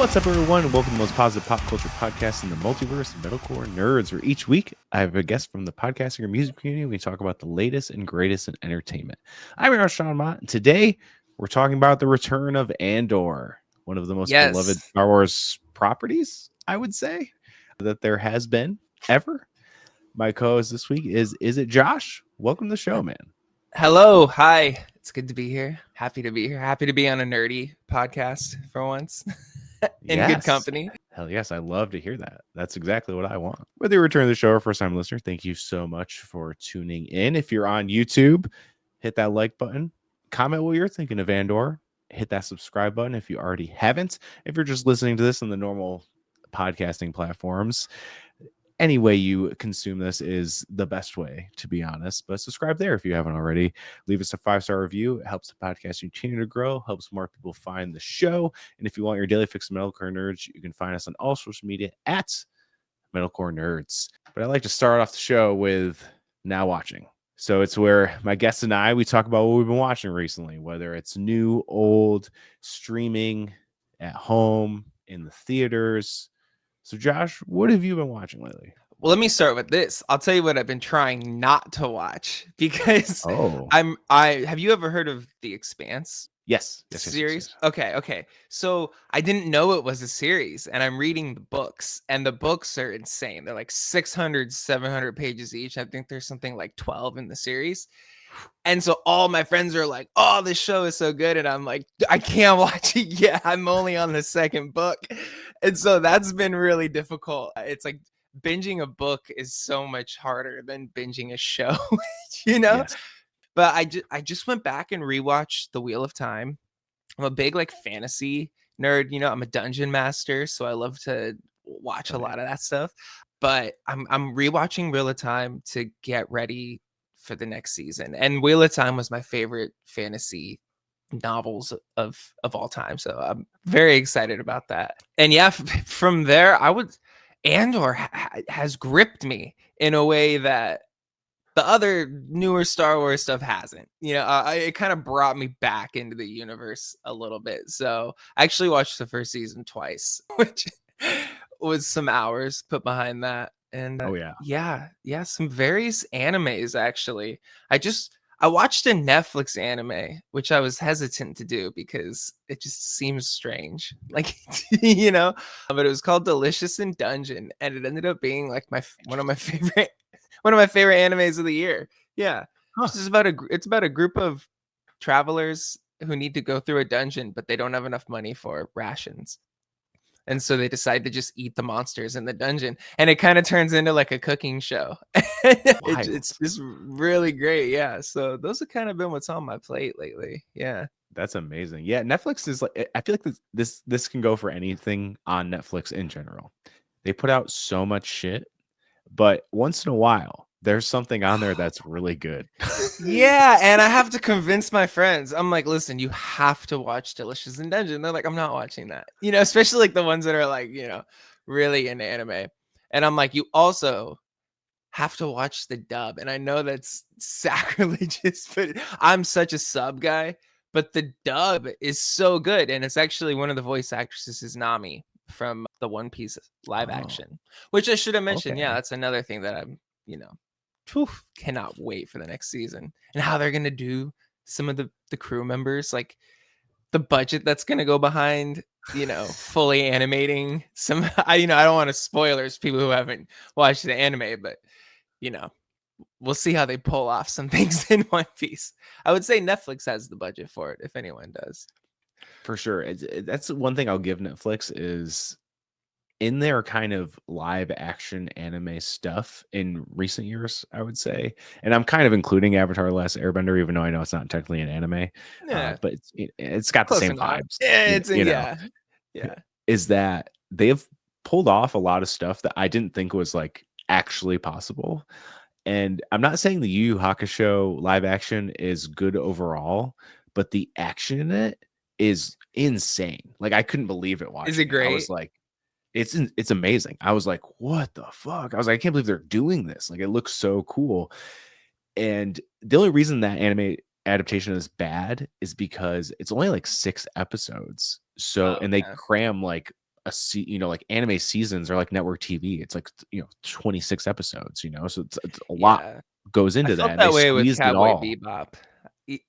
What's up, everyone? Welcome to the most positive pop culture podcast in the multiverse, Metalcore Nerds, where each week I have a guest from the podcasting or music community. We talk about the latest and greatest in entertainment. I'm your host, Sean Mott, and today we're talking about the return of Andor, one of the most beloved Star Wars properties, I would say, that there has been ever. My co-host this week is it Josh? Welcome to the show, man. Hello. Hi. It's good to be here. Happy to be here. Happy to be on a nerdy podcast for once. In good company. Hell yes, I love to hear that. That's exactly what I want. Whether you return to the show or first-time listener, thank you so much for tuning in. If you're on YouTube, hit that like button. Comment what you're thinking of Andor. Hit that subscribe button if you already haven't. If you're just listening to this on the normal podcasting platforms, any way you consume this is the best way, to be honest. But subscribe there if you haven't already. Leave us a 5-star review. It helps the podcast continue to grow, helps more people find the show. And if you want your daily fix of Metalcore Nerds, you can find us on all social media at Metalcore Nerds. But I like to start off the show with Now Watching. So it's where my guests and I, we talk about what we've been watching recently, whether it's new, old, streaming, at home, in the theaters. So, Josh, what have you been watching lately? Well, let me start with this. I'll tell you what I've been trying not to watch because have you ever heard of The Expanse? Yes. Series? Yes. Okay. So I didn't know it was a series, and I'm reading the books, and the books are insane. They're like 600, 700 pages each. I think there's something like 12 in the series. And so all my friends are like, oh, this show is so good. And I'm like, I can't watch it yet. I'm only on the second book. And so that's been really difficult. It's like binging a book is so much harder than binging a show, you know? Yes. But I just went back and rewatched The Wheel of Time. I'm a big like fantasy nerd. You know, I'm a dungeon master, so I love to watch a lot of that stuff. But I'm rewatching Wheel of Time to get ready for the next season. And Wheel of Time was my favorite fantasy novels of all time. So I'm very excited about that. And yeah, from there, Andor has gripped me in a way that the other newer Star Wars stuff hasn't. You know, it kind of brought me back into the universe a little bit. So I actually watched the first season twice, which was some hours put behind that. And yeah, some various animes actually. I watched a Netflix anime, which I was hesitant to do because it just seems strange, like you know. But it was called Delicious in Dungeon, and it ended up being like one of my favorite animes of the year. Yeah, it's about a group of travelers who need to go through a dungeon, but they don't have enough money for rations. And so they decide to just eat the monsters in the dungeon. And it kind of turns into like a cooking show. It's just really great. Yeah. So those have kind of been what's on my plate lately. Yeah. That's amazing. Yeah. Netflix is like, I feel like this can go for anything on Netflix in general. They put out so much shit, but once in a while, there's something on there that's really good. Yeah, and I have to convince my friends. I'm like, listen, you have to watch Delicious in Dungeon. They're like, I'm not watching that. You know, especially like the ones that are like, you know, really into anime. And I'm like, you also have to watch the dub. And I know that's sacrilegious, but I'm such a sub guy. But the dub is so good. And it's actually one of the voice actresses is Nami from the One Piece live action, which I should have mentioned. Okay. Yeah, that's another thing that I'm, you know, cannot wait for the next season and how they're going to do some of the crew members, like the budget that's going to go behind, you know, fully animating some, I don't want to spoilers people who haven't watched the anime, but you know, we'll see how they pull off some things in One Piece. I would say Netflix has the budget for it if anyone does. For sure. That's one thing I'll give Netflix is in their kind of live action anime stuff in recent years, I would say. And I'm kind of including Avatar: The Last Airbender, even though I know it's not technically an anime. Yeah. But it's got the same vibes. Yeah. Is that they've pulled off a lot of stuff that I didn't think was like actually possible. And I'm not saying the Yu Yu Hakusho live action is good overall, but the action in it is insane. Like I couldn't believe it watching. Is it great? I was like, it's amazing. I was like, what the fuck? I was like, I can't believe they're doing this. Like, it looks so cool. And the only reason that anime adaptation is bad is because it's only like 6 episodes. So, and they cram like like anime seasons are like network TV. It's like 26 episodes. So it's a lot Yeah. goes I into that, felt and they that way with squeezed it Cowboy all. Bebop.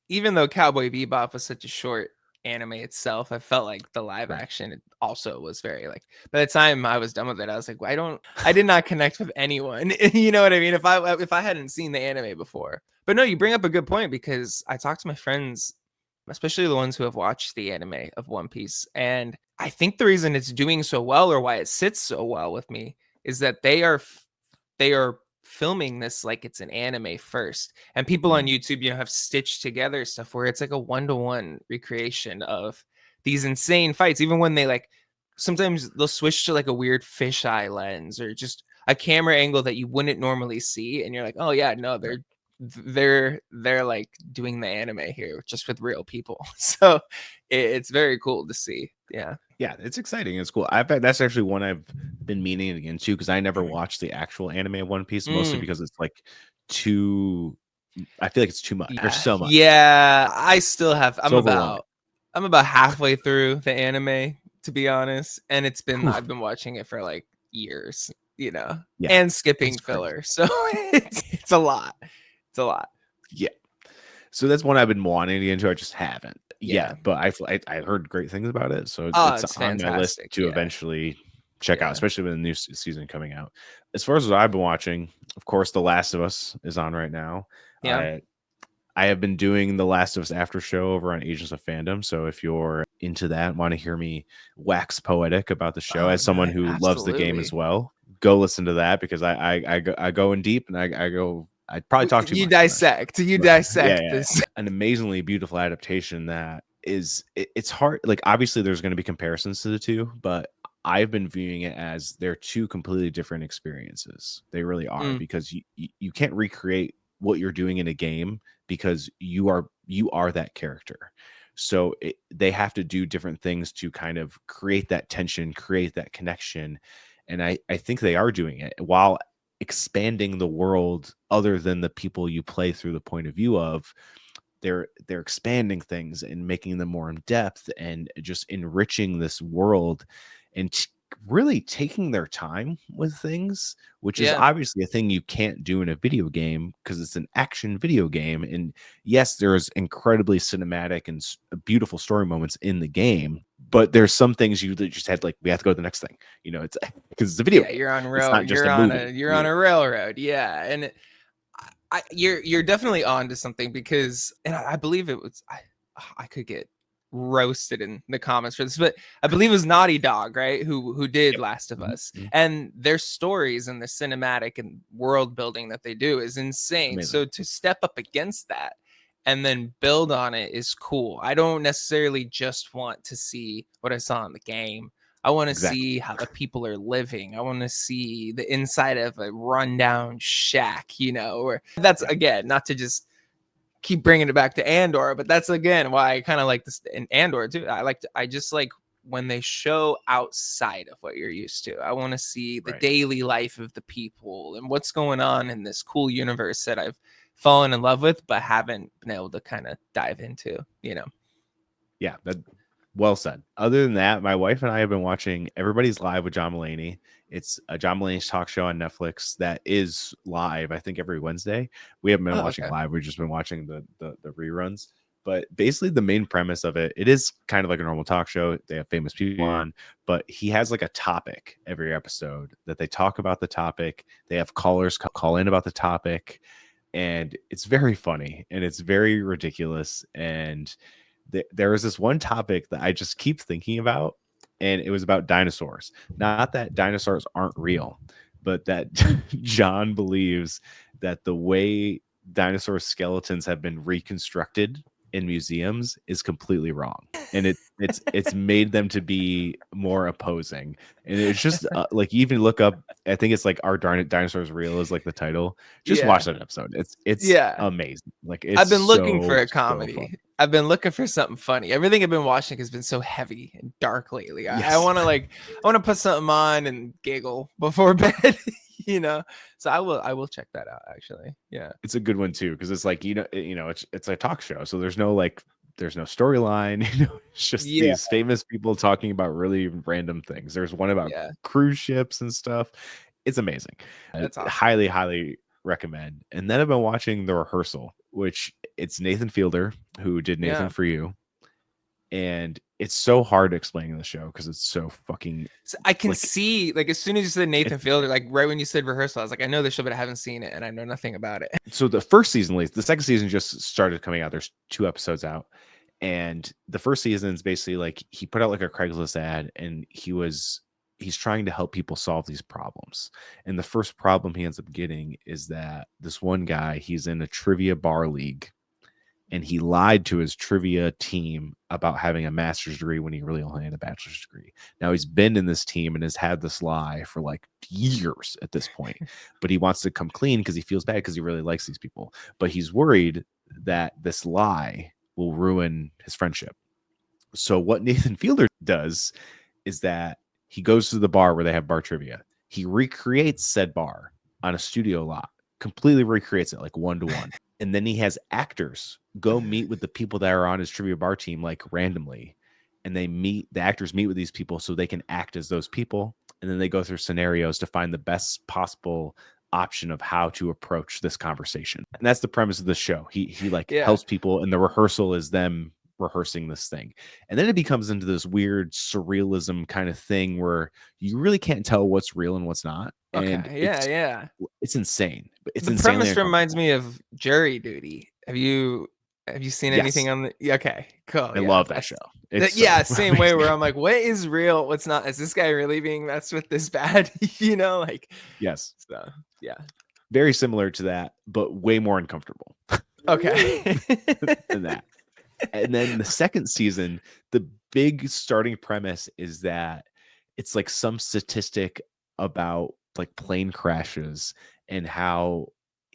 Even though Cowboy Bebop was such a short anime itself, I felt like the live Right. action also was very like. By the time I was done with it, I was like, I did not connect with anyone. You know what I mean? If I hadn't seen the anime before, but no, you bring up a good point because I talked to my friends, especially the ones who have watched the anime of One Piece, and I think the reason it's doing so well or why it sits so well with me is that they are filming this like it's an anime first, and people on YouTube have stitched together stuff where it's like a one-to-one recreation of these insane fights, even when they like sometimes they'll switch to like a weird fisheye lens or just a camera angle that you wouldn't normally see, and you're like, oh yeah, no, Right. they're like doing the anime here just with real people. So it's very cool to see. Yeah. Yeah, it's exciting. It's cool. That's actually one I've been meaning to get into because I never watched the actual anime of One Piece, mostly Mm. because it's like too. I feel like it's too much. There's Yeah, so much. yeah. I still have. It's overwhelming. I'm about halfway through the anime, to be honest, and Whew. I've been watching it for like years, Yeah, and skipping it's crazy. filler. So it's a lot. It's a lot. Yeah. So that's one I've been wanting to get into. I just haven't Yeah. yet, but I heard great things about it, so Oh, it's it's on my list fantastic. to Yeah. eventually check out, Yeah. especially with the new season coming out. As far as what I've been watching, of course, The Last of Us is on right now. Yeah. I have been doing the Last of Us after show over on Agents of Fandom. So if you're into that, want to hear me wax poetic about the show Oh, as someone no, who loves the game as absolutely. well, go listen to that because I go in deep and I probably talk too You much on this. dissect. You But yeah, dissect yeah, this. an amazingly beautiful adaptation that it's hard. Like obviously there's going to be comparisons to the two, but I've been viewing it as they're two completely different experiences. They really are Mm, because you can't recreate what you're doing in a game because you are that character. So they have to do different things to kind of create that tension, create that connection, and I think they are doing it while expanding the world other than the people you play through the point of view of. They're expanding things and making them more in depth and just enriching this world and really taking their time with things, which is yeah. obviously a thing you can't do in a video game because it's an action video game. And yes, there's incredibly cinematic and beautiful story moments in the game, but there's some things you just had like we have to go to the next thing. It's because it's a video Yeah, game. It's not just a movie. you're on a railroad. Yeah. And you're definitely on to something because, and I believe it was, I could get roasted in the comments for this, but I believe it was Naughty Dog, right? Who did Yep. Last of Us, Mhm. and their stories and the cinematic and world building that they do is insane. Amazing. So to step up against that and then build on it is cool. I don't necessarily just want to see what I saw in the game. I want to Exactly. see how the people are living. I want to see the inside of a rundown shack, or that's Right. again, not to just keep bringing it back to Andor, but that's again why I kind of like this in Andor too. I just like when they show outside of what you're used to. I want to see the Right. daily life of the people and what's going on in this cool universe that I've fallen in love with, but haven't been able to kind of dive into. Yeah, that well said. Other than that, my wife and I have been watching Everybody's Live with John Mulaney. It's a John Mulaney's talk show on Netflix that is live, I think, every Wednesday. We haven't been Oh, watching okay. live. We've just been watching the reruns. But basically, the main premise of it is kind of like a normal talk show. They have famous people on, but he has like a topic every episode that they talk about the topic. They have callers call in about the topic, and it's very funny and it's very ridiculous. And there was this one topic that I just keep thinking about, and it was about dinosaurs. Not that dinosaurs aren't real, but that John believes that the way dinosaur skeletons have been reconstructed in museums is completely wrong, and it's made them to be more opposing. And it's just like you even look up. I think it's like "Are Dinosaurs Real" is like the title. Just watch Yeah. that episode. It's Yeah. amazing. Like it's I've been looking for so a so fun. comedy. I've been looking for something funny. Everything I've been watching has been so heavy and dark lately. I Yes. want to I want to put something on and giggle before bed, you know. So I will check that out actually. Yeah. It's a good one too because it's like it's a talk show, so there's no like there's no storyline. It's just Yeah. these famous people talking about really random things. There's one about Yeah. cruise ships and stuff. It's amazing. That's awesome. Highly recommend. And then I've been watching The Rehearsal, which it's Nathan Fielder who did Nathan Yeah. for You. And it's so hard to explain in the show because it's so fucking. So I can like, see, like, as soon as you said Nathan Fielder, like right when you said Rehearsal, I was like, I know the show, but I haven't seen it and I know nothing about it. So the first season, the second season just started coming out. There's 2 episodes out. And the first season is basically like he put out like a Craigslist ad and he's trying to help people solve these problems. And the first problem he ends up getting is that this one guy, he's in a trivia bar league and he lied to his trivia team about having a master's degree when he really only had a bachelor's degree. Now he's been in this team and has had this lie for like years at this point, but he wants to come clean because he feels bad because he really likes these people. But he's worried that this lie will ruin his friendship. So what Nathan Fielder does is that he goes to the bar where they have bar trivia. He recreates said bar on a studio lot, completely recreates it like 1-to-1. And then he has actors go meet with the people that are on his trivia bar team, like randomly. And the actors meet with these people so they can act as those people. And then they go through scenarios to find the best possible option of how to approach this conversation. And that's the premise of the show. He helps people, and the rehearsal is them rehearsing this thing. And then it becomes into this weird surrealism kind of thing where you really can't tell what's real and what's not. And it's insane. It's the premise reminds me of Jury Duty. Have you seen anything on the? Okay, cool. I love that show. Same way where I'm like, what is real? What's not? Is this guy really being messed with this bad? Like, yes. So yeah, very similar to that, but way more uncomfortable. Okay. Than that. And then the second season, the big starting premise is that it's like some statistic about like plane crashes and how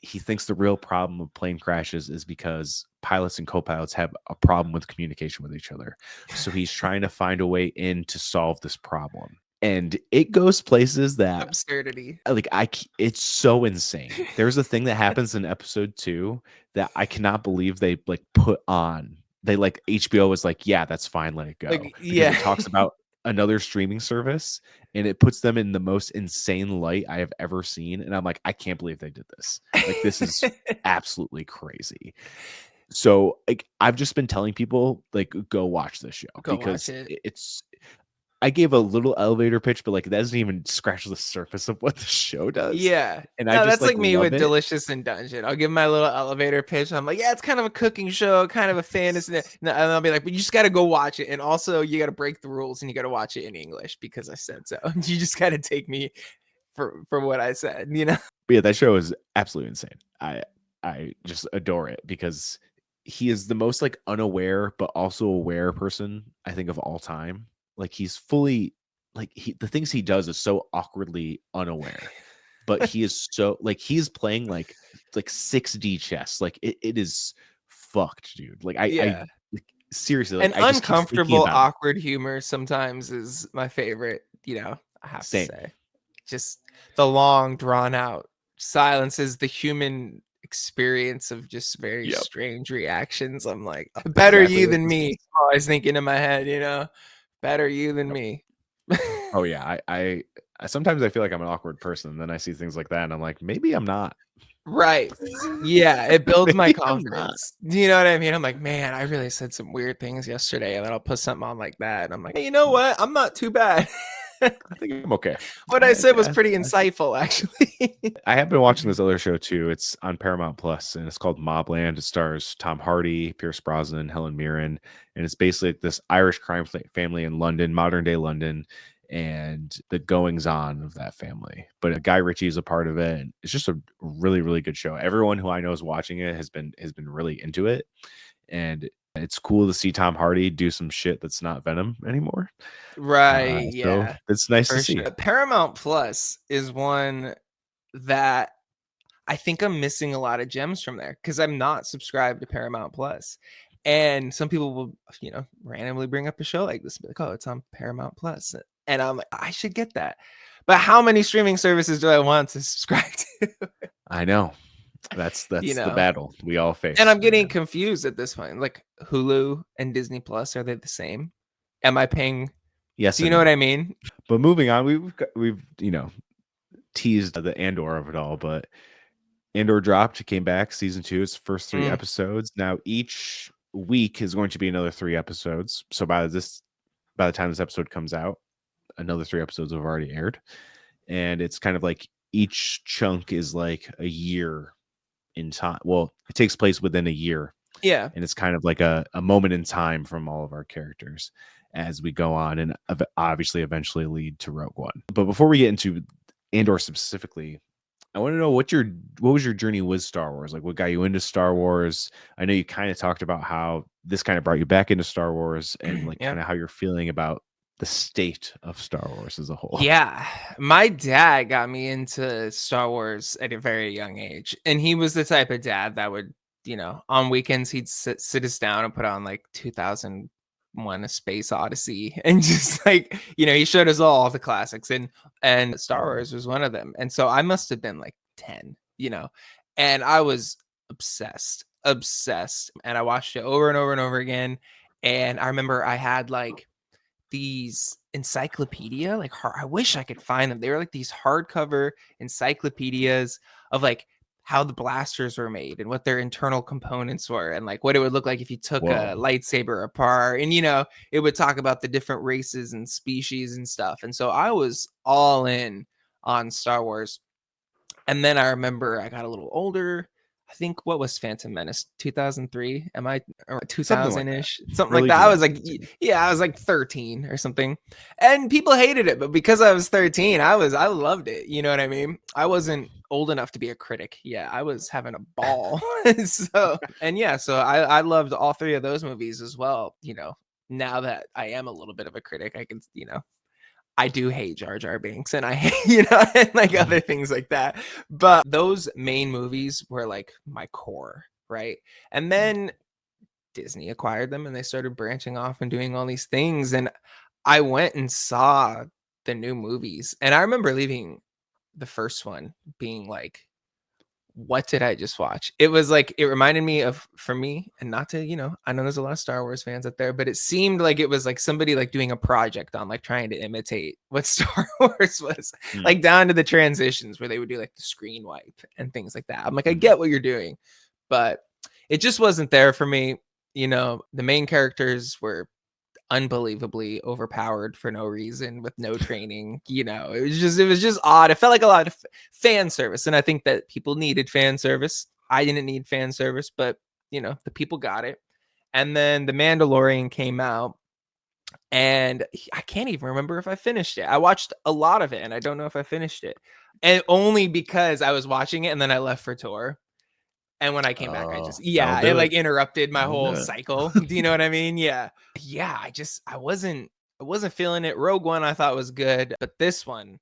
he thinks the real problem of plane crashes is because pilots and co-pilots have a problem with communication with each other. So he's trying to find a way in to solve this problem. And it goes places that absurdity. It's so insane. There's a thing that happens in episode 2 that I cannot believe they like put on. They like HBO was like, yeah, that's fine, let it go. Because it talks about another streaming service and it puts them in the most insane light I have ever seen. And I'm like, I can't believe they did this. Like, this is absolutely crazy. So like, I've just been telling people like, go watch this show because it's. I gave a little elevator pitch, but like that doesn't even scratch the surface of what the show does. Yeah. And I just that's like me with Delicious and Dungeon. I'll give my little elevator pitch. I'm like, yeah, it's kind of a cooking show, kind of a fantasy. And I'll be like, but you just got to go watch it. And also you got to break the rules and you got to watch it in English because I said so. You just got to take me for what I said, But yeah, that show is absolutely insane. I just adore it because he is the most like unaware, but also aware person I think of all time. Like he's fully like the things he does is so awkwardly unaware, but he is so like he's playing like 6D chess. Like it is fucked, dude. Like I seriously, like, and I uncomfortable, awkward humor sometimes is my favorite. I have to say, just the long, drawn out silences, the human experience of just very strange reactions. I'm like, better you than me. I'm always thinking in my head, better you than me. Oh yeah, I sometimes I feel like I'm an awkward person, and then I see things like that, and I'm like, maybe I'm not. Right. Yeah, it builds my confidence. Do you know what I mean? I'm like, man, I really said some weird things yesterday, and then I'll put something on like that, and I'm like, hey, you know what? I'm not too bad. I think I'm okay. What I said was pretty insightful, actually. I have been watching this other show too. It's on Paramount Plus, and it's called Mobland. It stars Tom Hardy, Pierce Brosnan, Helen Mirren, and it's basically like this Irish crime family in London, modern day London, and the goings on of that family. But Guy Ritchie is a part of it, and it's just a really, really good show. Everyone who I know is watching it has been really into it, and it's cool to see Tom Hardy do some shit that's not Venom anymore. Right. So it's nice to see. Paramount Plus is one that I think I'm missing a lot of gems from there because I'm not subscribed to Paramount Plus. And some people will, randomly bring up a show like this, like, oh, it's on Paramount Plus. And I'm like, I should get that. But how many streaming services do I want to subscribe to? I know. That's You the know? battle we all face And I'm right getting now. confused at this point. Like Hulu and Disney Plus, are they the same? Am I paying? Yes Do you and know what no. I mean? But moving on, we've teased the Andor of it all, but Andor dropped, it came back, season 2, its first 3 Mm, episodes. Now each week is going to be another 3 episodes. So by the time this episode comes out, another 3 episodes have already aired. And it's kind of like each chunk is like a year in time. Well, it takes place within a year, yeah. and it's kind of like a moment in time from all of our characters as we go on and obviously eventually lead to Rogue One. But before we get into Andor specifically, I want to know what was your journey with Star Wars? Like what got you into Star Wars? I know you kind of talked about how this kind of brought you back into Star Wars and like Yeah. kind of how you're feeling about the state of Star Wars as a whole. Yeah. My dad got me into Star Wars at a very young age. And he was the type of dad that would, on weekends, he'd sit us down and put on like 2001 A Space Odyssey. And just like, he showed us all the classics. And Star Wars was one of them. And so I must have been like 10, and I was obsessed. And I watched it over and over and over again. And I remember I had like these encyclopedia, like I wish I could find them. They were like these hardcover encyclopedias of like how the blasters were made and what their internal components were and like what it would look like if you took a Whoa. lightsaber apart. And it would talk about the different races and species and stuff. And so I was all in on Star Wars. And then I remember I got a little older. I think what was Phantom Menace? 2003? Am I or Something like that. 2000-ish? Something like Early that. I was like, 2000s. Yeah. yeah, I was like 13 or something. And people hated it, but because I was 13, I loved it. You know what I mean? I wasn't old enough to be a critic. Yeah, I was having a ball. So I loved all 3 of those movies as well. Now that I am a little bit of a critic, I can, I do hate Jar Jar Binks and I hate, and like other things like that. But those main movies were like my core, right? And then Disney acquired them and they started branching off and doing all these things. And I went and saw the new movies. And I remember leaving the first one being like, what did I just watch? It was like it reminded me of, for me, and not to, I know there's a lot of Star Wars fans out there, but it seemed like it was like somebody like doing a project on like trying to imitate what Star Wars was, Mm, like down to the transitions where they would do like the screen wipe and things like that. I'm like, I mhm. get what you're doing, but it just wasn't there for me. The main characters were unbelievably overpowered for no reason with no training. It was just odd. It felt like a lot of fan service, and I think that people needed fan service. I didn't need fan service, but the people got it. And then The Mandalorian came out, and I can't even remember if I finished it. I watched a lot of it and I don't know if I finished it, and only because I was watching it and then I left for tour. And when I came back, Oh, that'll yeah, it do it. like interrupted my That'll whole do it. cycle. Do you know what I mean? Yeah. Yeah. I wasn't feeling it. Rogue One I thought was good, but this one,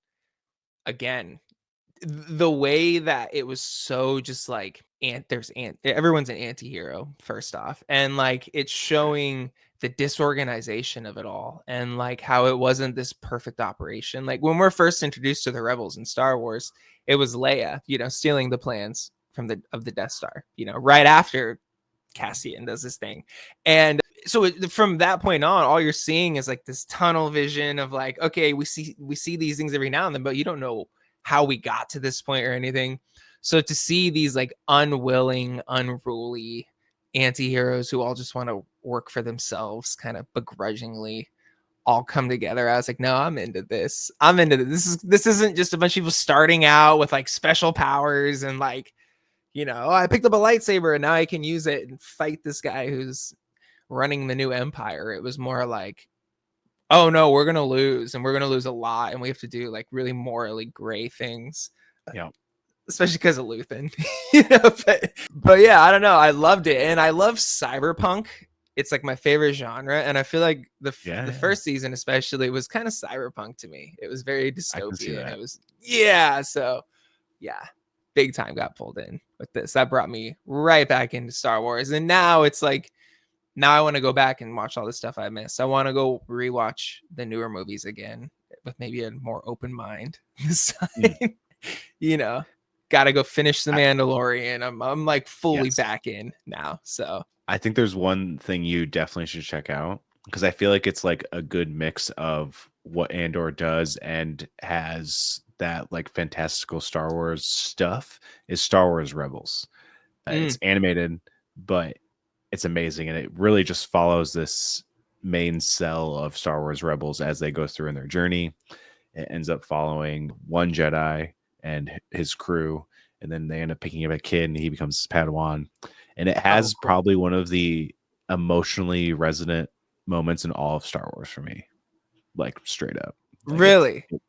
again, the way that it was so just like everyone's an anti-hero first off, and like it's showing the disorganization of it all and like how it wasn't this perfect operation. Like when we're first introduced to the rebels in Star Wars, it was Leia, stealing the plans of the Death Star, right after Cassian does this thing. And so from that point on, all you're seeing is like this tunnel vision of like, okay, we see these things every now and then, but you don't know how we got to this point or anything. So to see these like unwilling, unruly anti-heroes who all just want to work for themselves kind of begrudgingly all come together, I was like, no, I'm into this. I'm into this. This isn't just a bunch of people starting out with like special powers and like, I picked up a lightsaber and now I can use it and fight this guy who's running the new empire. It was more like, oh no, we're gonna lose and we're gonna lose a lot, and we have to do like really morally gray things, Yeah. especially because of Luthen. But yeah, I don't know. I loved it, and I love cyberpunk. It's like my favorite genre, and I feel like the Yeah. first season especially was kind of cyberpunk to me. It was very I can see dystopian. that. It was, yeah. So yeah, big time got pulled in with this. That brought me right back into Star Wars, and now it's like, now I want to go back and watch all the stuff I missed. I want to go rewatch the newer movies again with maybe a more open mind this Mm. time. you know. gotta go finish the Mandalorian. I'm like fully Yes. back in now. So I think there's one thing you definitely should check out, because I feel like it's like a good mix of what Andor does and has that like fantastical Star Wars stuff, is Star Wars Rebels. It's animated, but it's amazing, and it really just follows this main cell of Star Wars Rebels as they go through in their journey. It ends up following one Jedi and his crew, and then they end up picking up a kid, and he becomes his Padawan. And it has cool. probably one of the emotionally resonant moments in all of Star Wars for me, like straight up. Like really it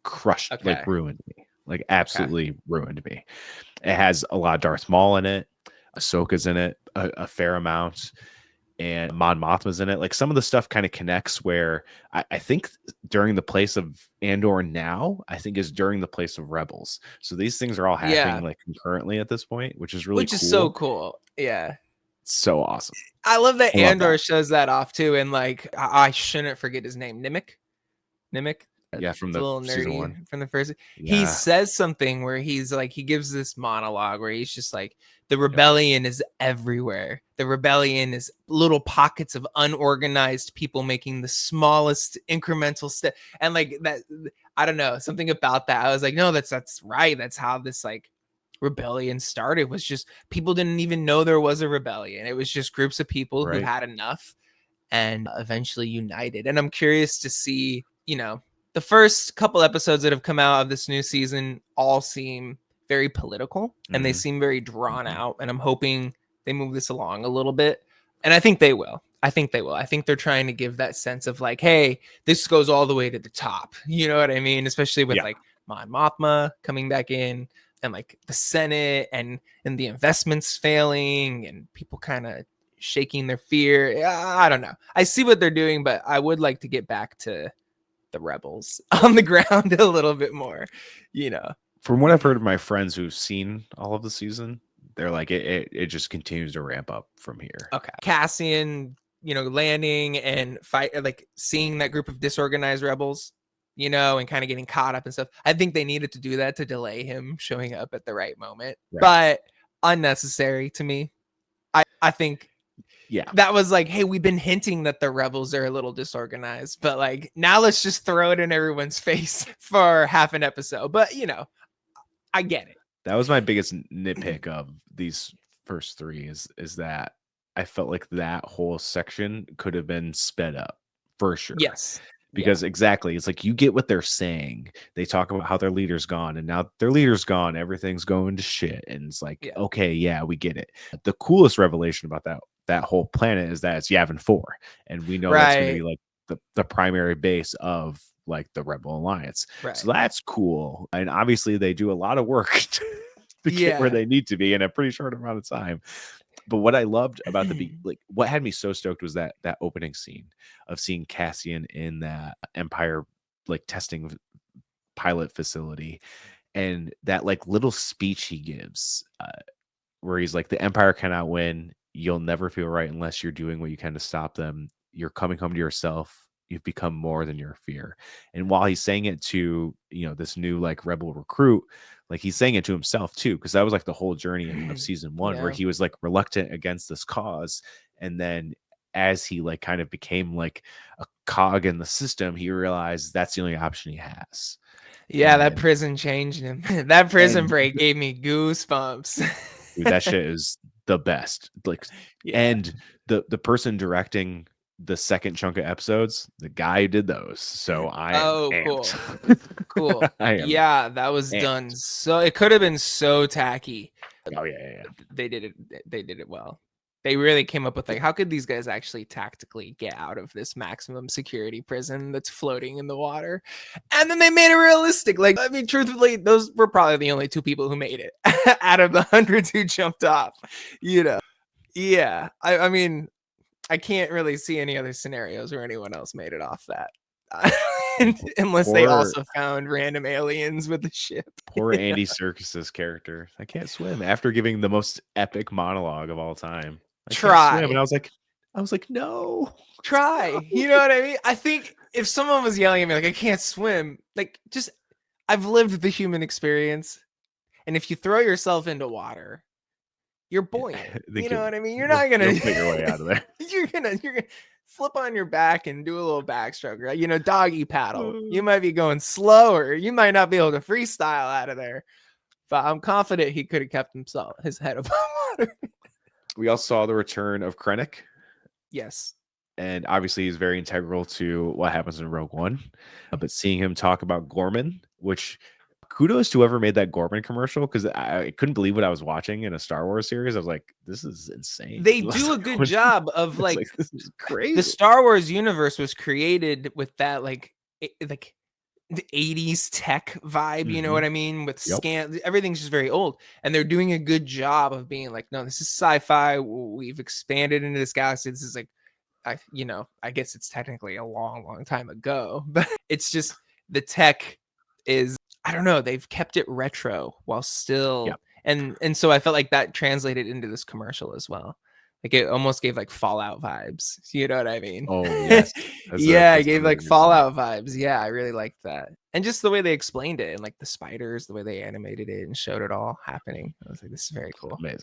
crushed, okay. like ruined me, like absolutely ruined me. It has a lot of Darth Maul in it, Ahsoka's in it a fair amount, and Mon Mothma's in it. Like some of the stuff kind of connects where I think during the place of Andor now, I think is during the place of Rebels. So these things are all happening like concurrently at this point, which is really which cool. is so cool. Yeah. It's so awesome. I love that I love Andor that. shows that off too. And like, I shouldn't forget his name. Nimic. Yeah, from It's a the little season nerdy one. from the first. Yeah. He says something where he's like, he gives this monologue where he's just like, the rebellion is everywhere. The rebellion is little pockets of unorganized people making the smallest incremental step. And like that, I don't know, something about that. I was like, no, that's right. That's how this like rebellion started, was just people didn't even know there was a rebellion. It was just groups of people who had enough and eventually united. And I'm curious to see, you know, the first couple episodes that have come out of this new season all seem very political and they seem very drawn out. And I'm hoping they move this along a little bit. And I think they will. I think they're trying to give that sense of like, hey, this goes all the way to the top. You know what I mean? Especially with like Mon Mothma coming back in, and like the Senate and the investments failing and people kind of shaking their fear. I don't know. I see what they're doing, but I would like to get back to the Rebels on the ground a little bit more, you know. From what I've heard of my friends who've seen all of the season, they're like it just continues to ramp up from here. Okay. Cassian, you know, landing and fight, like seeing that group of disorganized rebels, you know, and kind of getting caught up and stuff. I think they needed to do that to delay him showing up at the right moment, but unnecessary to me. I think that was like, hey, we've been hinting that the rebels are a little disorganized, but like now let's just throw it in everyone's face for half an episode. But you know, I get it. That was my biggest nitpick of these first three is that I felt like that whole section could have been sped up for sure. Yes. Because exactly, it's like you get what they're saying. They talk about how their leader's gone, and now their leader's gone. Everything's going to shit. And it's like, okay, yeah, we get it. The coolest revelation about that whole planet is that it's Yavin 4. And we know that's going to be like the primary base of like the Rebel Alliance. So that's cool. And obviously they do a lot of work to get where they need to be in a pretty short amount of time. But what I loved about like what had me so stoked was that opening scene of seeing Cassian in that Empire like testing pilot facility, and that like little speech he gives where he's like, the Empire cannot win. You'll never feel right unless you're doing what you can to stop them. You're coming home to yourself. You've become more than your fear. And while he's saying it to, you know, this new like rebel recruit, like he's saying it to himself too, because that was like the whole journey of season one, where he was like reluctant against this cause. And then as he like kind of became like a cog in the system, he realized that's the only option he has. Yeah, that prison changed him. That prison break gave me goosebumps. Dude, that shit is the best. Like, and the person directing the second chunk of episodes, the guy who did those. So I cool. Yeah, that was done. So it could have been so tacky. Oh yeah. They did it well. They really came up with like, how could these guys actually tactically get out of this maximum security prison that's floating in the water? And then they made it realistic. Like, I mean, truthfully, those were probably the only two people who made it out of the hundreds who jumped off, you know? Yeah. I mean, I can't really see any other scenarios where anyone else made it off that. Unless they also found random aliens with the ship. Poor Andy Serkis's character. I can't swim after giving the most epic monologue of all time. I can't swim. And I was like, no. Try. You know what I mean? I think if someone was yelling at me like, I can't swim, like, just, I've lived the human experience. And if you throw yourself into water, you're buoyant. Think You know what I mean? You're you'll not gonna you'll fight your way out of there. you're gonna flip on your back and do a little backstroke, right? You know, doggy paddle. You might be going slower. You might not be able to freestyle out of there. But I'm confident he could have kept his head above water. We all saw the return of Krennic, Yes. and obviously he's very integral to what happens in Rogue One. But seeing him talk about Gorman, which kudos to whoever made that Gorman commercial, because I couldn't believe what I was watching in a Star Wars series. I was like, this is insane. They do a good job of like this is crazy. the Star Wars universe was created with that like the 80s tech vibe, you know what I mean? With everything's just very old. And they're doing a good job of being like, no, this is sci-fi. We've expanded into this galaxy. This is like, I guess it's technically a long, long time ago, but it's just the tech is, I don't know, they've kept it retro while still and so I felt like that translated into this commercial as well. Like it almost gave like Fallout vibes. You know what I mean? Oh yes. It gave like Fallout vibes. Yeah, I really liked that. And just the way they explained it and like the spiders, the way they animated it and showed it all happening. I was like, this is very cool. Amazing.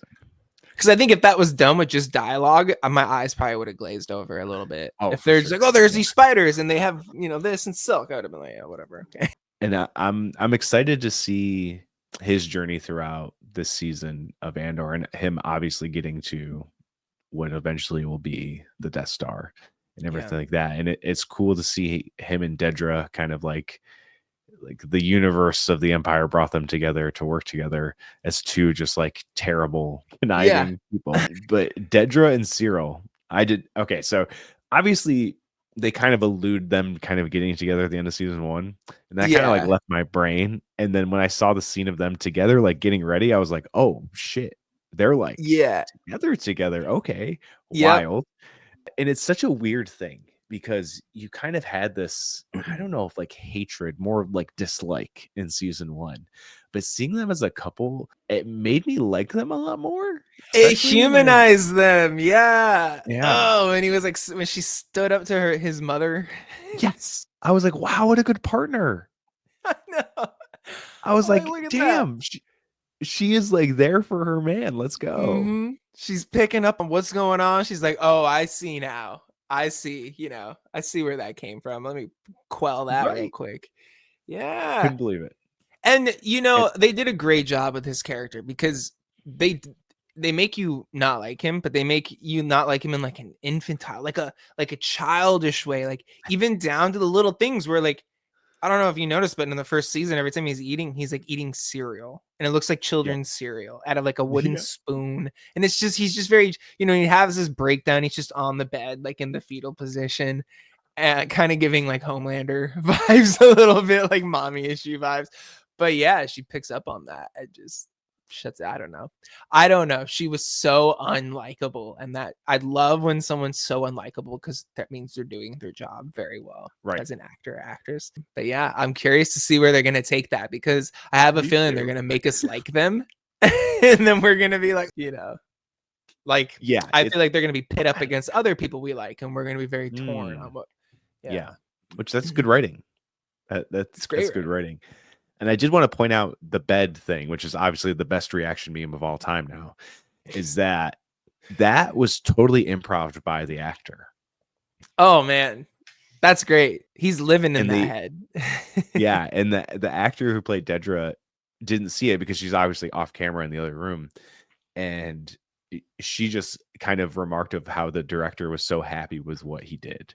Because I think if that was done with just dialogue, my eyes probably would have glazed over a little bit. Oh, if they're just like, oh, there's these spiders and they have, this and silk, I would have been like, yeah, whatever. Okay. And I'm excited to see his journey throughout this season of Andor, and him obviously getting to what eventually will be the Death Star and everything like that. And it's cool to see him and Dedra kind of like the universe of the Empire brought them together to work together as two just like terrible, conniving people. But Dedra and Cyril, okay, so obviously they kind of allude them kind of getting together at the end of season 1, and that kind of like left my brain. And then when I saw the scene of them together like getting ready, I was like, oh shit, they're like together. Okay, wild. And it's such a weird thing because you kind of had this, I don't know if like hatred, more like dislike in season 1, but seeing them as a couple, it made me like them a lot more. It humanized them. Yeah. Oh, and he was like, when she stood up to his mother. Yes. I was like, wow, what a good partner. I know. I was like, damn, she is like there for her man. Let's go. She's picking up on what's going on. She's like, oh, I see now. I see, I see where that came from. Let me quell that real quick. Yeah. Couldn't believe it. And, they did a great job with his character because they make you not like him, but they make you not like him in like an infantile, like a childish way, like even down to the little things where like, I don't know if you noticed, but in the first season, every time he's like eating cereal, and it looks like children's cereal out of like a wooden spoon. And it's just, he's just very, he has this breakdown. He's just on the bed, like in the fetal position, and kind of giving like Homelander vibes a little bit, like mommy issue vibes. But yeah, she picks up on that. It just shuts. I don't know. She was so unlikable, and that I love when someone's so unlikable because that means they're doing their job very well as an actor or actress. But yeah, I'm curious to see where they're gonna take that because I have a feeling they're gonna make us like them, and then we're gonna be like, I feel like they're gonna be pit up against other people we like, and we're gonna be very torn on what. Which that's good writing. That's great. That's good writing. And I did want to point out the bed thing, which is obviously the best reaction meme of all time now, is that was totally improv by the actor. Oh, man. That's great. He's living in that head. Yeah. And the actor who played Dedra didn't see it because she's obviously off camera in the other room. And she just kind of remarked of how the director was so happy with what he did.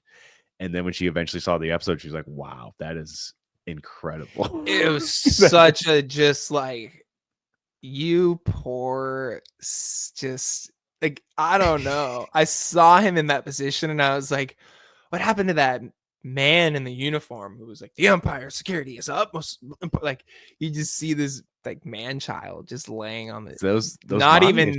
And then when she eventually saw the episode, she's like, wow, that is incredible. It was such a just like, you poor, just like, I don't know. I saw him in that position and I was like, what happened to that man in the uniform who was like, the Empire security is up? Like, you just see this like man child just laying on the those not even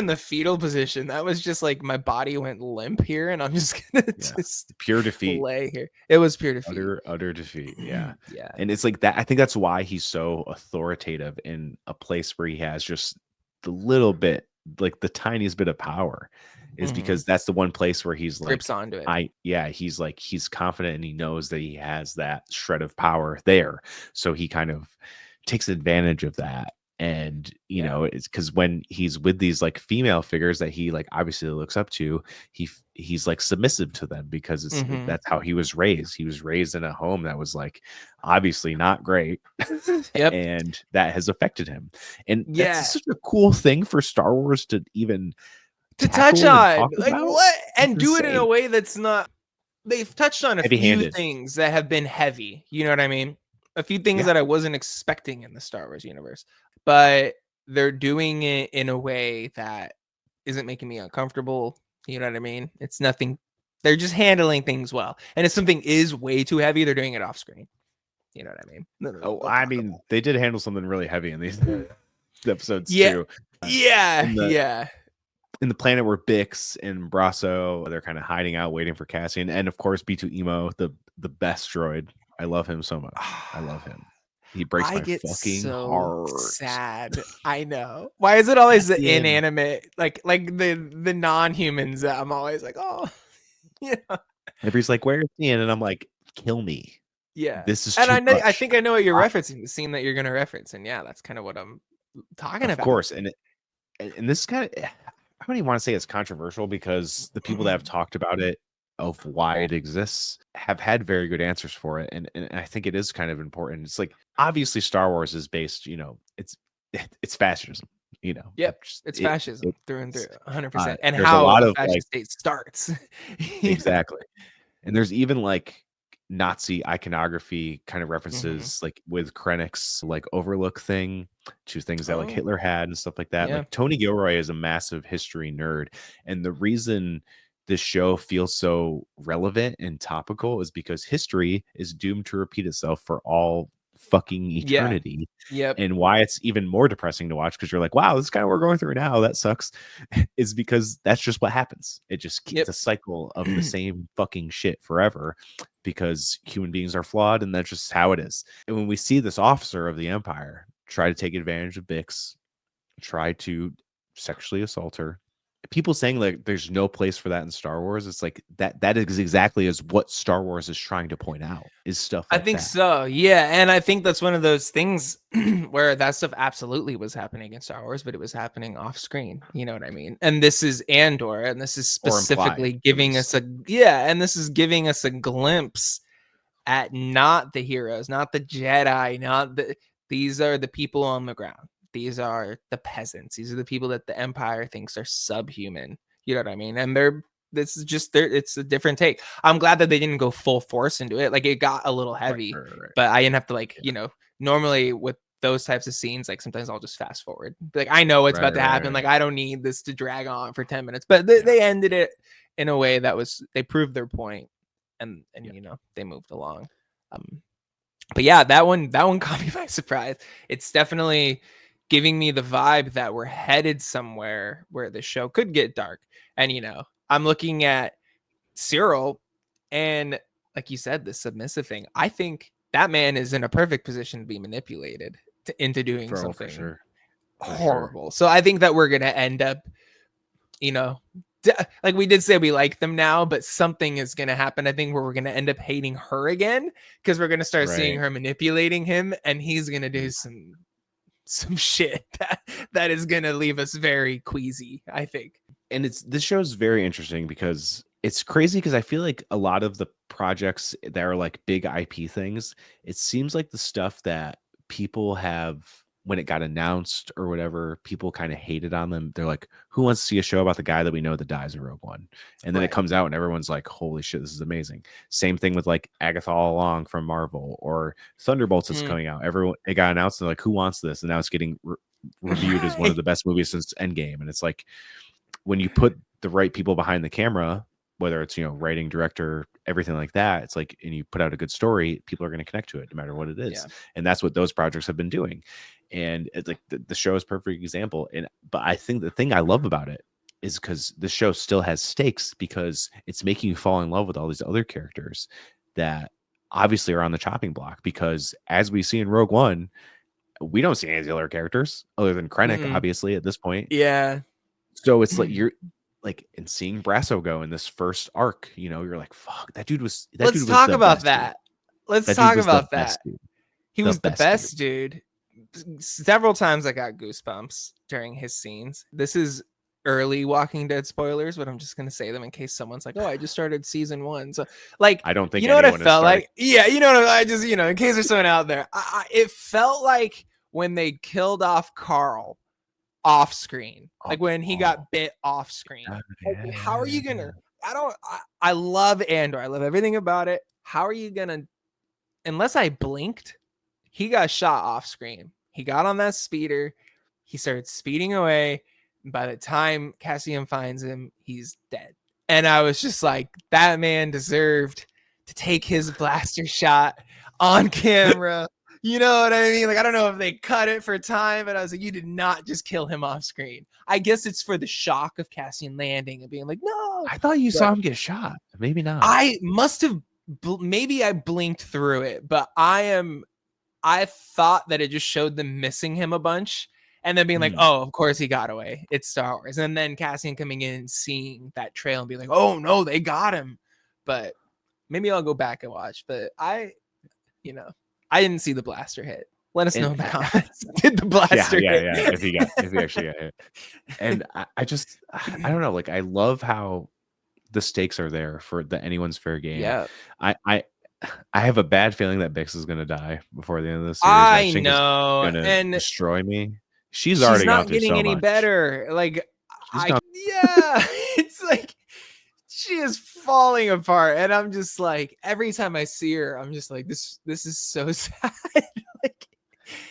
the fetal position. That was just like my body went limp here and I'm just gonna just pure defeat lay here. It was pure defeat. Utter defeat. Yeah. Yeah. And it's like that. I think that's why he's so authoritative in a place where he has just the little bit, like the tiniest bit of power, is because that's the one place where he's like grips onto it. He's confident and he knows that he has that shred of power there. So he kind of takes advantage of that. And you know, it's because when he's with these like female figures that he like obviously looks up to, he's like submissive to them because that's how he was raised. He was raised in a home that was like obviously not great. Yep. And that has affected him. And Yeah. that's such a cool thing for Star Wars to even To tackle touch and on, talk like, about. what? And It's do it in a insane. way that's not. They've touched on a few Heavy-handed. things that have been heavy. You know what I mean? A few things Yeah. that I wasn't expecting in the Star Wars universe, but they're doing it in a way that isn't making me uncomfortable. You know what I mean? It's nothing. They're just handling things well. And if something is way too heavy, they're doing it off screen. You know what I mean? Oh, They'll I talk mean, about they did handle something really heavy in these episodes Yeah. too. Yeah. In the Yeah. in the planet where Bix and Brasso, they're kind of hiding out waiting for Cassian, and of course B2 Emo, the best droid. I love him so much. I love him. He breaks I my get fucking so heart. sad. I know. Why is it always the Cassian. inanimate, like the non-humans that I'm always like, oh, yeah, Everybody's like, "Where's Ian?" And I'm like, "Kill me. yeah. This is And too I know, I much." think I know what you're referencing, the scene that you're gonna reference, and yeah, that's kind of what I'm talking Of about. course, and this kind of I don't even want to say it's controversial because the people that have talked about it of why it exists have had very good answers for it, and I think it is kind of important. It's like obviously Star Wars is based, you know, it's fascism, you know. Yep, Just- it's fascism through and through, it's, 100%, and there's a how lot a of like fascist state starts. exactly, and there's even like Nazi iconography kind of references like with Krennic's like Overlook thing to things that like Oh, Hitler had and stuff like that. yeah. Like Tony Gilroy is a massive history nerd. And the reason this show feels so relevant and topical is because history is doomed to repeat itself for all fucking Yeah. eternity. Yep. And why it's even more depressing to watch because you're like, wow, this is kind of what we're going through now. That sucks. Is because that's just what happens. It just keeps Yep. a cycle of the same fucking shit forever because human beings are flawed and that's just how it is. And when we see this officer of the Empire try to take advantage of Bix, try to sexually assault her, people saying like there's no place for that in Star Wars, it's like that is exactly as what Star Wars is trying to point out is stuff I like think that. so. Yeah. And I think that's one of those things where that stuff absolutely was happening in Star Wars, but it was happening off screen. You know what I mean? And this is Andor, and this is Or implied, specifically at giving us least. and this is giving us a glimpse at not the heroes, not the Jedi, not the, these are the people on the ground. These are the peasants. These are the people that the Empire thinks are subhuman. You know what I mean? And this is just it's a different take. I'm glad that they didn't go full force into it. Like it got a little heavy, Right. but I didn't have to like, you know, normally with those types of scenes, like sometimes I'll just fast forward. Like I know what's about to happen. Like I don't need this to drag on for 10 minutes. But they ended it in a way that was they proved their point and you know, they moved along. But yeah, that one caught me by surprise. It's definitely giving me the vibe that we're headed somewhere where the show could get dark. And you know, I'm looking at Cyril, and like you said, the submissive thing. I think that man is in a perfect position to be manipulated into doing something For horrible. So I think that we're gonna end up, you know, like we did say we like them now, but something is going to happen. I think where we're going to end up hating her again because we're going to start seeing her manipulating him, and he's going to do some shit that is going to leave us very queasy, I think. And this show's very interesting because it's crazy because I feel like a lot of the projects that are like big IP things, it seems like the stuff that people have when it got announced or whatever, people kind of hated on them. They're like, who wants to see a show about the guy that we know that dies in Rogue One? And then it comes out and everyone's like, holy shit, this is amazing. Same thing with like Agatha All Along from Marvel or Thunderbolts is coming out. It got announced and like, who wants this? And now it's getting reviewed as one of the best movies since Endgame. And it's like, when you put the right people behind the camera, whether it's, you know, writing, director, everything like that, it's like, and you put out a good story, people are going to connect to it no matter what it is. Yeah. And that's what those projects have been doing. And it's like the show is a perfect example. But I think the thing I love about it is because the show still has stakes because it's making you fall in love with all these other characters that obviously are on the chopping block. Because as we see in Rogue One, we don't see any of the other characters other than Krennic, obviously, at this point. Yeah. So it's like you're like, and seeing Brasso go in this first arc, you know, you're like, fuck, that dude was. Let's talk about that. Let's talk about that. He was the best dude. several times I got goosebumps during his scenes. This is early Walking Dead spoilers, but I'm just gonna say them in case someone's like, "Oh, I just started season 1." So, like, I don't think you know what I anyone has felt started. like? Yeah, you know what I just, you know, in case there's someone out there, it felt like when they killed off Carl off screen, like when he got bit off screen. Like, how are you gonna? I love Andor. I love everything about it. How are you gonna? Unless I blinked, he got shot off screen. He got on that speeder. He started speeding away. And by the time Cassian finds him, he's dead. And I was just like, that man deserved to take his blaster shot on camera. You know what I mean? Like, I don't know if they cut it for time, but I was like, you did not just kill him off screen. I guess it's for the shock of Cassian landing and being like, no. I thought you But saw him get shot. Maybe not. I must have, maybe I blinked through it, but I thought that it just showed them missing him a bunch and then being like, oh, of course he got away. It's Star Wars. And then Cassian coming in and seeing that trail and being like, oh no, they got him. But maybe I'll go back and watch. But I didn't see the blaster hit. Let us know in the comments. Did the blaster hit? Yeah. If he actually got hit. And I don't know. Like, I love how the stakes are there for the anyone's fair game. Yeah. I have a bad feeling that Bix is gonna die before the end of the series. I know. It's gonna And destroy me. She's she's already not gone through getting so any much. better. Like, Yeah, it's like she is falling apart, and I'm just like, every time I see her, I'm just like, this is so sad. Like,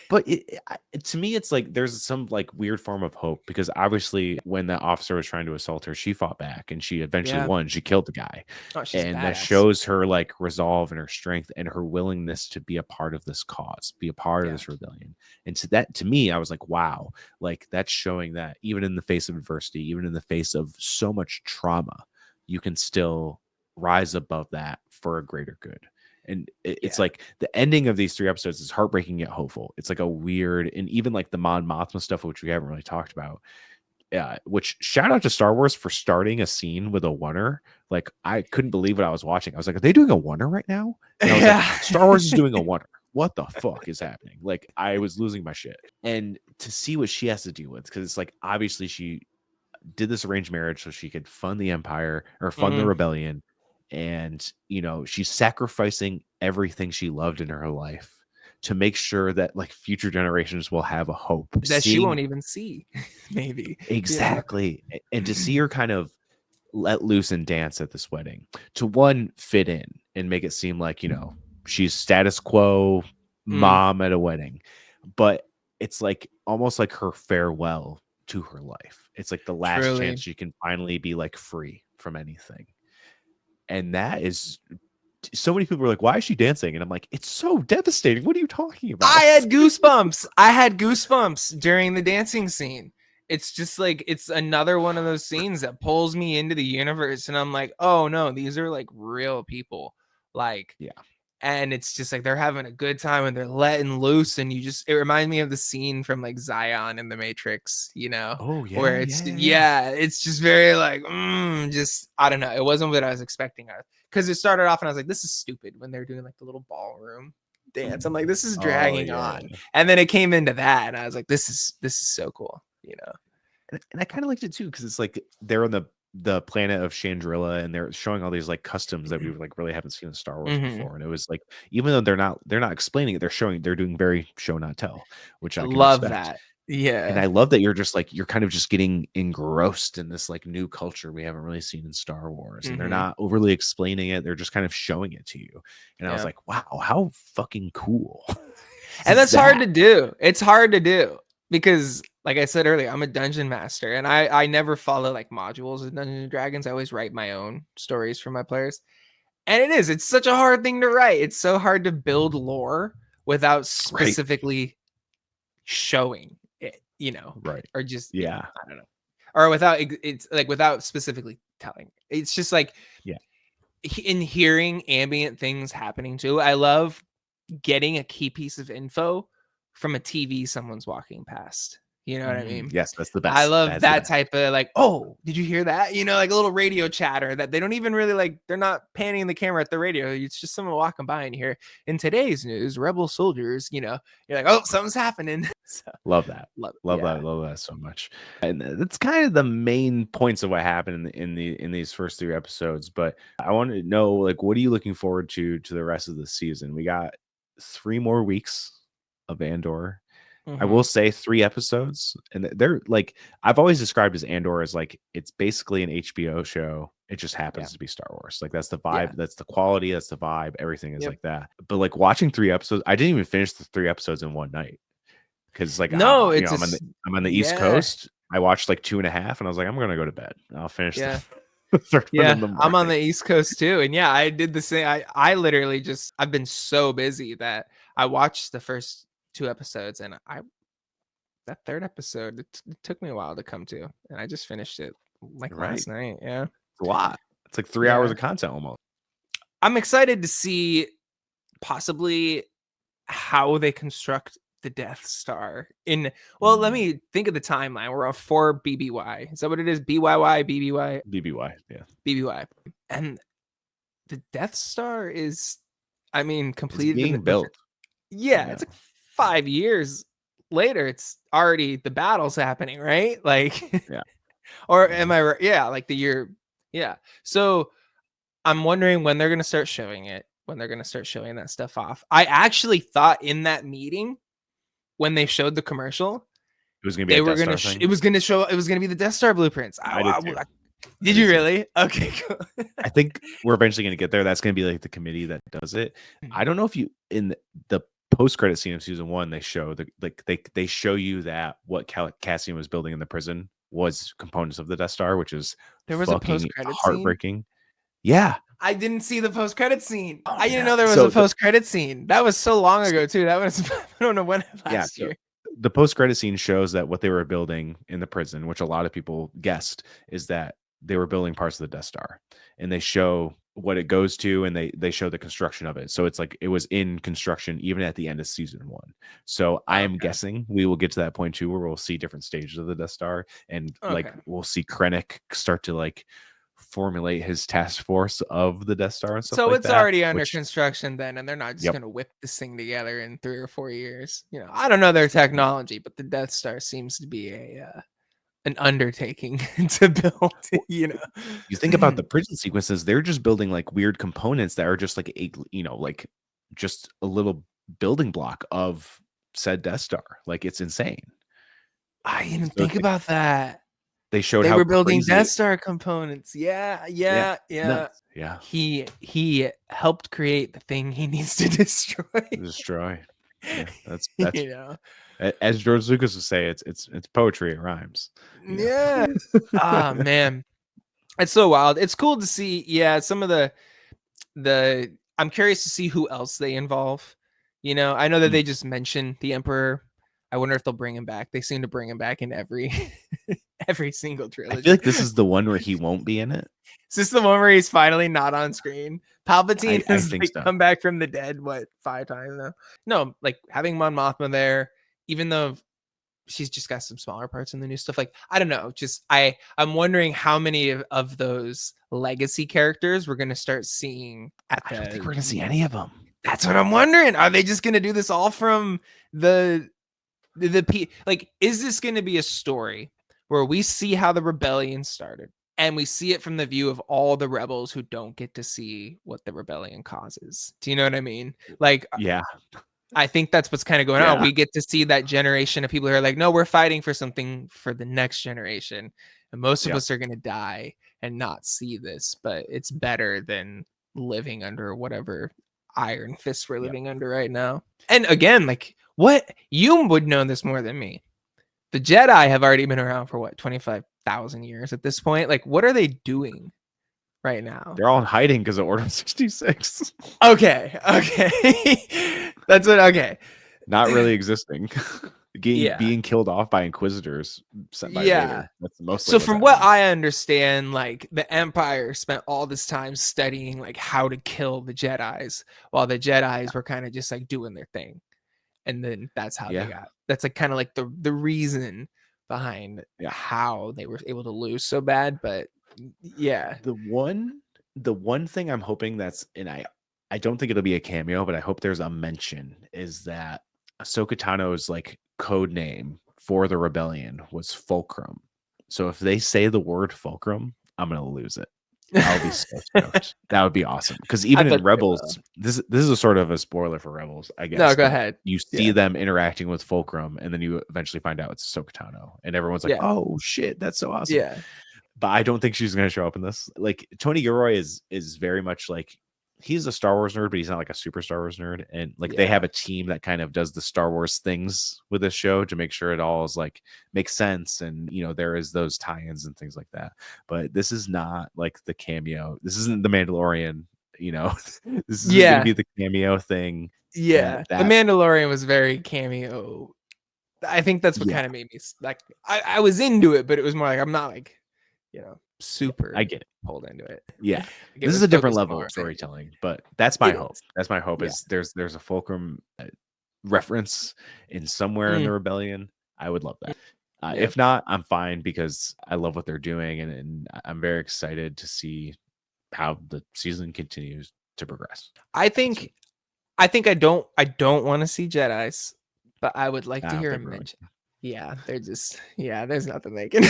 but to me, it's like there's some like weird form of hope, because obviously when that officer was trying to assault her, she fought back and she eventually won. She killed the guy, and that shows her like resolve and her strength and her willingness to be a part of this cause, be a part of this rebellion. And so that, to me, I was like, wow, like that's showing that even in the face of adversity, even in the face of so much trauma, you can still rise above that for a greater good. And it's like the ending of these 3 episodes is heartbreaking yet hopeful. It's like a weird, and even like the Mon Mothma stuff, which we haven't really talked about. Which, shout out to Star Wars for starting a scene with a oneer. Like, I couldn't believe what I was watching. I was like, are they doing a oneer right now? And I was like, Star Wars is doing a oneer. What the fuck is happening? Like, I was losing my shit. And to see what she has to deal with, because it's like, obviously she did this arranged marriage so she could fund the empire or fund the rebellion. And, you know, she's sacrificing everything she loved in her life to make sure that like future generations will have a hope that she won't even see. Maybe. Exactly. And to see her kind of let loose and dance at this wedding, to one, fit in and make it seem like, you know, she's status quo mom at a wedding, but it's like almost like her farewell to her life. It's like the last chance she can finally be like free from anything. And that is, so many people are like, why is she dancing? And I'm like, it's so devastating. What are you talking about? I had goosebumps. I had goosebumps during the dancing scene. It's just like, it's another one of those scenes that pulls me into the universe. And I'm like, oh no, these are like real people. Like, and it's just like they're having a good time and they're letting loose. And it reminds me of the scene from like Zion in the Matrix, you know? Oh, yeah. Where it's, it's just very like, just, I don't know. It wasn't what I was expecting. Because it started off and I was like, this is stupid when they're doing like the little ballroom dance. I'm like, this is dragging on. And then it came into that and I was like, this is so cool, you know? And I kind of liked it too, because it's like they're on the planet of Chandrilla and they're showing all these like customs that we like really haven't seen in Star Wars before. And it was like, even though they're not explaining it, they're doing very show not tell, which I love expect. that. Yeah. And I love that you're kind of just getting engrossed in this like new culture we haven't really seen in Star Wars. And they're not overly explaining it. They're just kind of showing it to you. And I was like, wow, how fucking cool. And that's hard to do. It's hard to do because, like I said earlier, I'm a dungeon master and I never follow like modules of Dungeons and Dragons. I always write my own stories for my players. And it's such a hard thing to write. It's so hard to build lore without specifically showing it, you know, or just, I don't know, or without specifically telling. It's just like, in hearing ambient things happening too. I love getting a key piece of info from a TV someone's walking past. You know what I mean? Yes, that's the best. I love that type of like, oh, did you hear that? You know, like a little radio chatter that they don't even really like, they're not panning the camera at the radio. It's just someone walking by and you hear, in today's news, rebel soldiers, you know, you're like, oh, something's happening. So Love that. Love yeah. that. Love that so much. And that's kind of the main points of what happened in these first 3 episodes. But I want to know, like, what are you looking forward to the rest of the season? We got 3 more weeks of Andor. I will Mhm. say 3 episodes, and they're like, I've always described as Andor as like it's basically an HBO show. It just Yeah. happens to be Star Wars. Like that's the Yeah. vibe, that's the quality, that's the vibe. Everything is Yep. like that. But like watching 3 episodes, I didn't even finish the 3 episodes in one night because like No, you know it's a I'm on the East yeah. Coast. I watched like 2.5, and I was like, I'm gonna go to bed. I'll finish the Yeah. the third one in Yeah, the I'm on morning. the East Coast too, and yeah, I did the same. I literally just I've been so busy that I watched the first 2 episodes, and I that 3rd episode, it took me a while to come to, and I just finished it, like, Right, last night, yeah. it's a lot. It's like 3 hours Yeah. of content almost. I'm excited to see possibly how they construct the Death Star in well, let Mm, me think of the timeline. We're on 4 BBY. Is that what it is? BYY, BBY, BBY, yeah, BBY, and the Death Star is, I mean, it's completed in being the built. yeah, Yeah, it's like 5 years later, it's already the battle's happening, right? Like, yeah. or Mhm. am I right? Yeah, like the year yeah. So, I'm wondering when they're gonna start showing it, when they're gonna start showing that stuff off. I actually thought in that meeting, when they showed the commercial, It was gonna be a they were Death gonna Star thing. it was gonna show it was gonna be the Death Star blueprints. I did too. I Did did you too. really? Okay, cool. I think we're eventually gonna get there. That's gonna be like the committee that does it. I don't know if you in the post-credit scene of season 1, they show the like they show you that what Cassian was building in the prison was components of the Death Star, which is There was a fucking post-credit scene? heartbreaking. Yeah. I didn't see the post-credit scene. Oh I didn't yeah. know there was a So the post-credit scene. That was so long so ago too. That was I don't know when yeah, last so year. the post-credit scene shows that what they were building in the prison, which a lot of people guessed, is that they were building parts of the Death Star, and they show what it goes to, and they show the construction of it. So it's like it was in construction even at the end of season 1. So I am Okay. guessing we will get to that point too, where we'll see different stages of the Death Star, and like Okay. we'll see Krennic start to like formulate his task force of the Death Star and stuff So like it's that. already under Which, construction then, and they're not just yep, gonna whip this thing together in 3 or 4 years. You know, I don't know their technology, but the Death Star seems to be an undertaking to build, you you think about know? the prison sequences, they're just building like weird components that are just like a, you know, like just a little building block of said Death Star. Like it's insane. I didn't So think it's like about that. they showed They how were building crazy Death it, Star components. Yeah, yeah, yeah, it's yeah. nuts. Yeah. He helped create the thing he needs to destroy. Destroy. Yeah. That's You know? as George Lucas would say, it's poetry, it rhymes. You Yeah. know. Ah, man. It's so wild. It's cool to see, yeah, some of the I'm curious to see who else they involve. You know, I know that Mm. they just mentioned the Emperor. I wonder if they'll bring him back. They seem to bring him back in every every single I feel trilogy. like this is the one where he won't be in it. Is this the one where he's finally not on screen? Palpatine I has think like so. come back from the dead, what, 5 times now? No, like having Mon Mothma there, even though she's just got some smaller parts in the new stuff. Like, I don't know. Just I'm wondering how many of those legacy characters we're gonna start seeing at I don't think the we're gonna see any of them. that's what I'm wondering. Are they just gonna do this all from the like, is this gonna be a story where we see how the rebellion started and we see it from the view of all the rebels who don't get to see what the rebellion causes? Do you know what I mean? Like, Yeah. I think that's what's kind of going on. Yeah. We get to see that generation of people who are like, no, we're fighting for something for the next generation. And most of Yep. us are going to die and not see this, but it's better than living under whatever iron fist we're Yep. living under right now. And again, like, what you would know this more than me. The Jedi have already been around for what, 25,000 years at this point? Like, what are they doing right now? They're all in hiding because of Order 66. Okay. Okay. That's what, okay. Not really existing. Yeah. Being killed off by Inquisitors sent by Yeah. Vader. That's mostly So what's from what happening. I understand, like the Empire spent all this time studying like how to kill the Jedis, while the Jedis were kind of just like doing their thing. And then that's how they Yeah. got that's like kind of like the reason behind Yeah. how they were able to lose so bad. But yeah. The one thing I'm hoping that's, and I don't think it'll be a cameo, but I hope there's a mention, is that Ahsoka Tano's like code name for the rebellion was Fulcrum. So if they say the word Fulcrum, I'm gonna lose it. I'll be so stoked. That would be awesome. Because even in bet they will. Rebels, this is a sort of a spoiler for Rebels, I guess. No, go but ahead. you see Yeah. them interacting with Fulcrum, and then you eventually find out it's Ahsoka Tano, and everyone's like, Yeah. "Oh shit, that's so awesome!" Yeah. But I don't think she's going to show up in this. Like Tony Gilroy is very much like he's a Star Wars nerd, but he's not like a super Star Wars nerd. And like they have a team that kind of does the Star Wars things with this show to make sure it all is like makes sense. And you know, there is those tie-ins and things like that. But this is not like the cameo. This isn't the Mandalorian, you know. This is gonna be the cameo thing. Yeah. The Mandalorian was very cameo. I think that's what kind of made me like I was into it, but it was more like I'm not like, you know, super I get it. pulled into it. Yeah. This is a different level of storytelling, but that's my hope. That's my hope is there's a Fulcrum reference in somewhere in the rebellion. I would love that. If not, I'm fine because I love what they're doing and I'm very excited to see how the season continues to progress. I think I don't want to see Jedis, but I would like to hear him mention. Yeah, they're just there's nothing they can.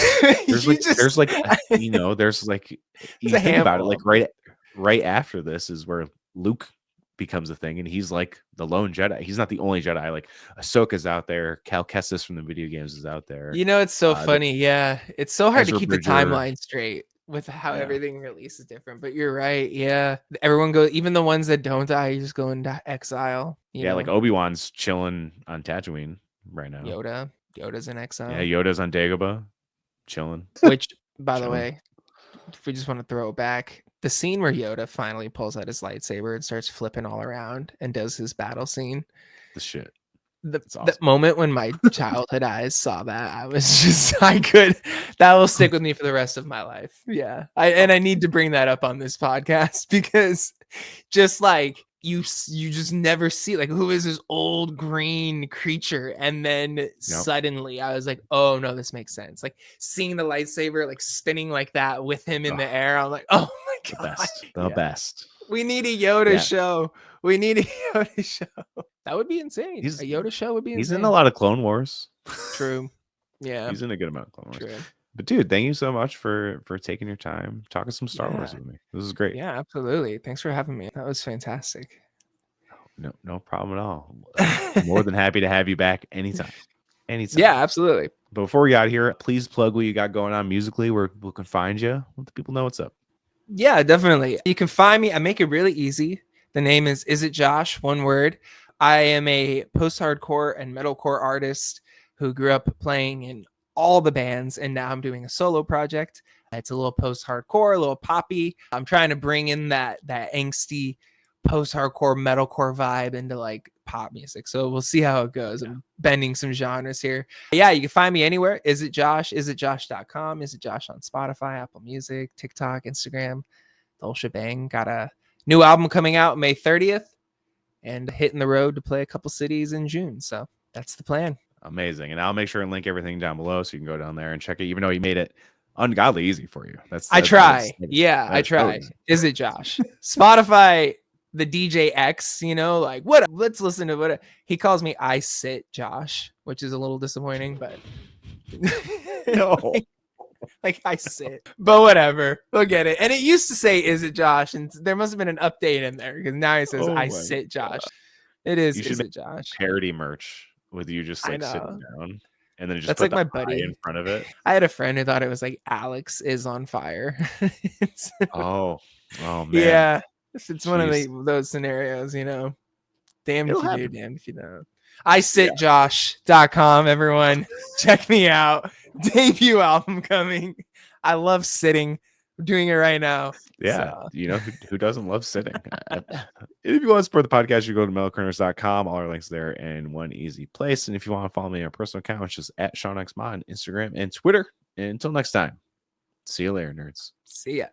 There's like you know, there's like you think about it, like right after this is where Luke becomes a thing, and he's like the lone Jedi. He's not the only Jedi. Like Ahsoka's out there, Cal Kestis from the video games is out there. You know, it's so funny. Yeah, it's so hard to keep the timeline straight with how everything releases different. But you're right. Yeah, everyone goes. Even the ones that don't die, you just go into exile. You know? Like Obi-Wan's chilling on Tatooine right now. Yoda's in exile. Yeah, Yoda's on Dagobah, chilling. Which, by the way, if we just want to throw it back, the scene where Yoda finally pulls out his lightsaber and starts flipping all around and does his battle scene. The shit. Awesome. The moment when my childhood eyes saw that, I was just, that will stick with me for the rest of my life. Yeah. I need to bring that up on this podcast because just like you just never see like who is this old green creature, and then suddenly I was like, oh no, this makes sense. Like seeing the lightsaber like spinning like that with him in the air, I'm like, oh my god, the best. We need a Yoda show. We need a Yoda show. That would be insane. A Yoda show would be insane. He's in a lot of Clone Wars. True. Yeah. He's in a good amount of Clone Wars. True. But dude, thank you so much for taking your time, talking some Star Wars with me. This is great. Yeah, absolutely. Thanks for having me. That was fantastic. No problem at all. I'm more than happy to have you back anytime. Yeah, absolutely. But before we got here, please plug what you got going on musically, where people can find you. Let the people know what's up. Yeah, definitely. You can find me. I make it really easy. The name is isitjosh, one word. I am a post-hardcore and metalcore artist who grew up playing in all the bands, and now I'm doing a solo project. It's a little post-hardcore, a little poppy. I'm trying to bring in that angsty post-hardcore metalcore vibe into like pop music. So we'll see how it goes. I'm bending some genres here. Yeah, you can find me anywhere. isitjosh, isitjosh.com, isitjosh on Spotify, Apple Music, TikTok, Instagram, the whole shebang. Got a new album coming out May 30th and hitting the road to play a couple cities in June. So that's the plan. Amazing. And I'll make sure and link everything down below so you can go down there and check it, even though you made it ungodly easy for you. I try. I try. isitjosh. Spotify, the DJ X, you know, like what? Let's listen to what he calls me. I sit Josh, which is a little disappointing, but no, like I sit, but whatever, we'll get it. And it used to say, "Is it Josh?" And there must have been an update in there because now he says, "I sit Josh." It is. Is it Josh? Parody merch with you just like sitting down. And then just that's put like my buddy in front of it. I had a friend who thought it was like Alex is on fire. oh man. Yeah. It's one of those scenarios, you know. Damned if you do, damned if you don't. isitjosh.com, everyone. Check me out. Debut album coming. I love sitting. I'm doing it right now. Yeah. So. You know, who doesn't love sitting? If you want to support the podcast, you go to metalcorners.com. All our links there in one easy place. And if you want to follow me on a personal account, it's just at SeanXMod on Instagram and Twitter. And until next time, see you later, nerds. See ya.